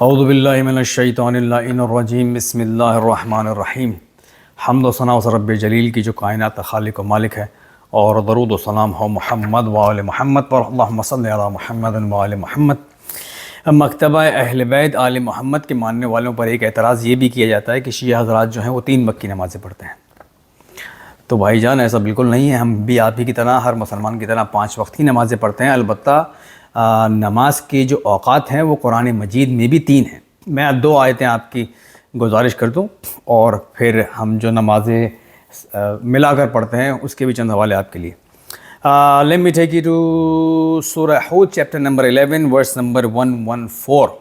اعوذ باللہ من الشیطان اللعین الرجیم بسم اللہ الرحمن الرحیم۔ حمد و ثنا و رب جلیل کی جو کائنات کا خالق و مالک ہے، اور درود و سلام ہو محمد و آل محمد پر، اللہم صلی علی محمد و آل محمد۔ مکتبہ اہل بیت آل محمد کے ماننے والوں پر ایک اعتراض یہ بھی کیا جاتا ہے کہ شیعہ حضرات جو ہیں وہ 3 وقت کی نمازیں پڑھتے ہیں۔ تو بھائی جان ایسا بالکل نہیں ہے، ہم بھی آپ ہی کی طرح، ہر مسلمان کی طرح 5 وقت کی نمازیں پڑھتے ہیں۔ البتہ نماز کے جو اوقات ہیں وہ قرآن مجید میں بھی 3 ہیں۔ میں 2 آیتیں آپ کی گزارش کر دوں اور پھر ہم جو نمازیں ملا کر پڑھتے ہیں اس کے بھی چند حوالے آپ کے لیے۔ Let me take you to Surah Hud chapter number 11 verse number 114.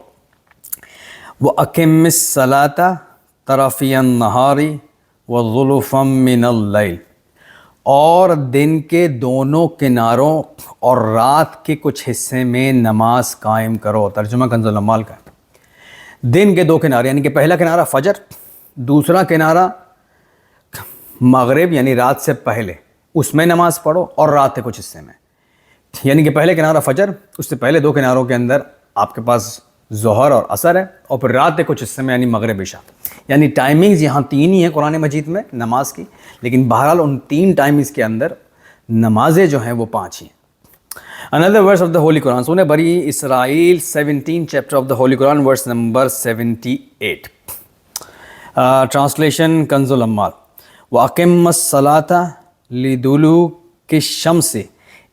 وَأَقِمِّ الصَّلَاةَ طَرَفِيَ النَّهَارِ وَظُلُفًا مِّنَ اللَّيْلِ، اور دن کے دونوں کناروں اور رات کے کچھ حصے میں نماز قائم کرو۔ ترجمہ کنز الاموال کا۔ دن کے 2 کنارے، یعنی کہ پہلا کنارہ فجر، دوسرا کنارہ مغرب یعنی رات سے پہلے، اس میں نماز پڑھو، اور رات کے کچھ حصے میں، یعنی کہ پہلے کنارہ فجر، اس سے پہلے 2 کناروں کے اندر آپ کے پاس ظہر اور عصر ہے، اور پھر رات کے کچھ حصے میں یعنی مغرب عشاء۔ یعنی ٹائمنگز یہاں 3 ہی ہیں قرآن مجید میں نماز کی، لیکن بہرحال ان 3 ٹائمنگز کے اندر نمازیں جو ہیں وہ 5 ہی ہیں۔ Another verse of the Holy Quran, سورہ بنی اسرائیل 17 chapter of the Holy Quran verse number 78. Translation کنز الاموال۔ وَأَقِمَّ الصَّلَاةَ لِدُلُوكِ الشَّمْسِ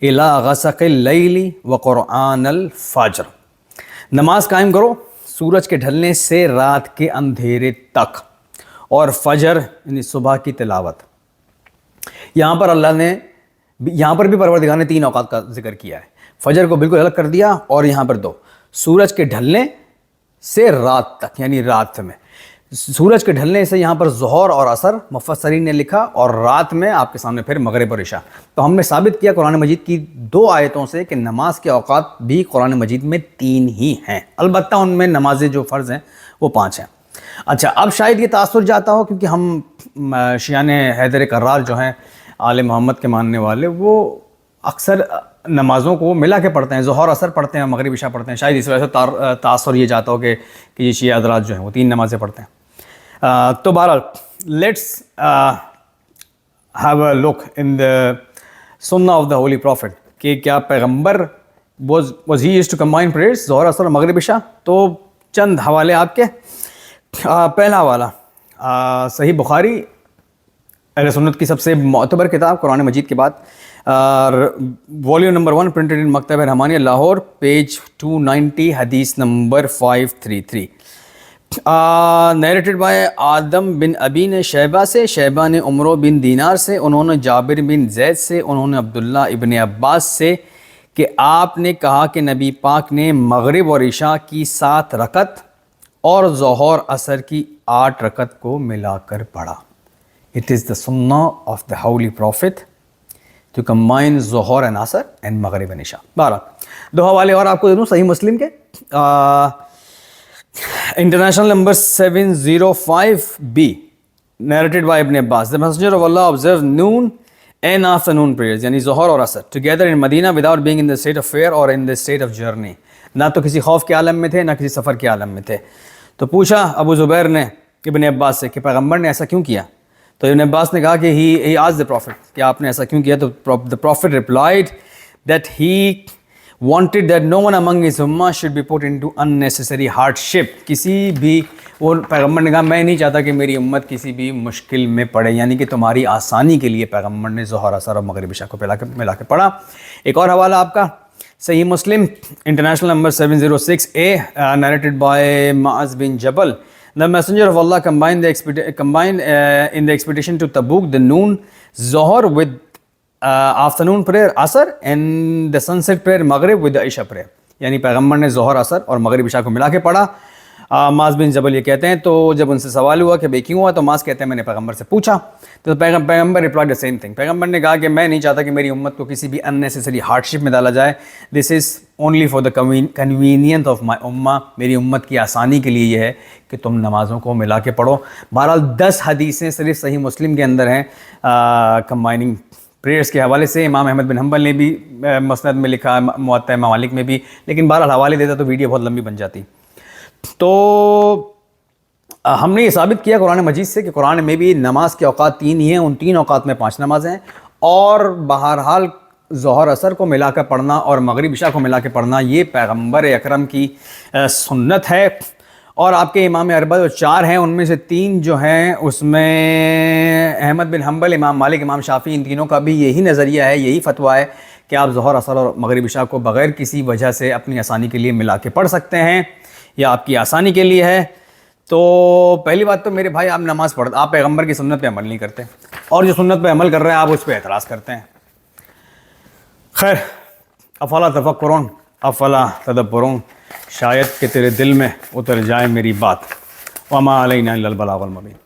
إِلَىٰ غَسَقِ اللَّيْلِ وَقُرْآنَ الْفَجْرِ، نماز قائم کرو سورج کے ڈھلنے سے رات کے اندھیرے تک، اور فجر یعنی صبح کی تلاوت۔ یہاں پر اللہ نے، یہاں پر بھی پروردگار نے 3 اوقات کا ذکر کیا ہے۔ فجر کو بالکل الگ کر دیا، اور یہاں پر 2، سورج کے ڈھلنے سے رات تک یعنی رات میں۔ سورج کے ڈھلنے سے یہاں پر ظہر اور عصر مفسرین نے لکھا، اور رات میں آپ کے سامنے پھر مغرب اور عشاء۔ تو ہم نے ثابت کیا قرآن مجید کی 2 آیتوں سے کہ نماز کے اوقات بھی قرآن مجید میں 3 ہی ہیں، البتہ ان میں نمازیں جو فرض ہیں وہ 5 ہیں۔ اچھا، اب شاید یہ تاثر جاتا ہو کیونکہ ہم شیعان حیدر کرار جو ہیں آل محمد کے ماننے والے، وہ اکثر نمازوں کو ملا کے پڑھتے ہیں، ظہر عصر پڑھتے ہیں، مغرب عشاء پڑھتے ہیں۔ شاید اس وجہ سے تاثر یہ جاتا ہو کہ یہ شیعہ حضرات جو ہیں وہ 3 نمازیں پڑھتے ہیں۔ تو بہرحال لیٹس ہیو اے لک ان دا سنہ آف دا ہولی پروفٹ، کہ کیا پیغمبر was he used to combine prayers, ظہر عصر مغرب عشاء؟ تو چند حوالے آپ کے۔ پہلا حوالہ صحیح بخاری، اہل سنت کی سب سے معتبر کتاب قرآن مجید کے بعد، والیوم نمبر 1 پرنٹڈ ان مکتبہ رحمانیہ لاہور، پیج 290، حدیث نمبر 533۔ نیریٹڈ بائی آدم بن ابی نے شیبہ سے، شیبہ نے عمرو بن دینار سے، انہوں نے جابر بن زید سے، انہوں نے عبداللہ ابن عباس سے کہ آپ نے کہا کہ نبی پاک نے مغرب اور عشاء کی 7 رکعت اور ظہر عصر کی 8 رکعت کو ملا کر پڑھا۔ It is the sunnah of the holy prophet to combine ظہر and عصر and مغرب and عشاء۔ 12 2 حوالے اور آپ کو دے دوں صحیح مسلم کے۔ International number 705B، narrated by Ibn Abbas, the messenger of Allah observed noon and afternoon prayers، یعنی ظہر اور عصر together in Medina without being in the state of fear or in the state of journey، نہ تو کسی خوف کے عالم میں تھے نہ کسی سفر کے عالم میں تھے۔ تو پوچھا ابو زبیر نے ابن عباس سے کہ پیغمبر نے ایسا کیوں کیا؟ تو ابن عباس نے کہا کہ he asked the prophet کہ آپ نے ایسا کیوں کیا؟ تو the prophet replied that he wanted that no one among his ummah should be put into unnecessary hardship، کسی بھی، وہ پیغمبر نے کہا میں نہیں چاہتا کہ میری امت کسی بھی مشکل میں پڑے، یعنی کہ تمہاری آسانی کے لیے پیغمبر نے ظہر عصر اور مغرب عشاء کو ملا کے پڑھا۔ ایک اور حوالہ آپ کا Sahih Muslim international number 706A، narrated by Mu'adh bin Jabal، the messenger of Allah combined in the expedition to Tabuk the noon ظہر with afternoon prayer عصر and the sunset prayer مغرب with the عشاء prayer، یعنی پیغمبر نے ظہر عصر اور مغرب عشاء کو ملا کے پڑھا۔ معاذ بن جبل یہ کہتے ہیں تو جب ان سے سوال ہوا کہ بھئی کیوں ہوا، تو معاذ کہتے ہیں میں نے پیغمبر سے پوچھا، تو پیغمبر ریپلائڈ the same thing، پیغمبر نے کہا کہ میں نہیں چاہتا کہ میری امت کو کسی بھی unnecessary hardship میں ڈالا جائے، this is only for the convenience of my ummah، میری امت کی آسانی کے لیے یہ ہے کہ تم نمازوں کو ملا کے پڑھو۔ بہرحال 10 حدیثیں صرف صحیح مسلم کے اندر ہیں کمبائننگ پریئرس کے حوالے سے۔ امام احمد بن حنبل نے بھی مسند میں لکھا، موطا مالک میں بھی، لیکن بہرحال حوالے دیتا تو ویڈیو بہت لمبی بن جاتی۔ تو ہم نے یہ ثابت کیا قرآن مجید سے کہ قرآن میں بھی نماز کے اوقات 3 ہی ہیں، ان 3 اوقات میں 5 نمازیں ہیں، اور بہرحال ظہر اثر کو ملا کر پڑھنا اور مغرب عشاء کو ملا کے پڑھنا یہ پیغمبر اکرم کی سنت ہے۔ اور آپ کے امام اربعہ جو 4 ہیں ان میں سے 3 جو ہیں اس میں احمد بن حنبل، امام مالک، امام شافعی، ان تینوں کا بھی یہی نظریہ ہے، یہی فتویٰ ہے کہ آپ ظہر اثر اور مغرب عشاء کو بغیر کسی وجہ سے اپنی آسانی کے لیے ملا کے پڑھ سکتے ہیں، یا آپ کی آسانی کے لیے ہے۔ تو پہلی بات تو میرے بھائی آپ نماز پڑھتے، آپ پیغمبر کی سنت پہ عمل نہیں کرتے، اور جو سنت پہ عمل کر رہے ہیں آپ اس پہ اعتراض کرتے ہیں۔ خیر، افلا تفکرون افلا تدبرون، شاید کہ تیرے دل میں اتر جائے میری بات۔ وما علینا الا البلاغ المبین۔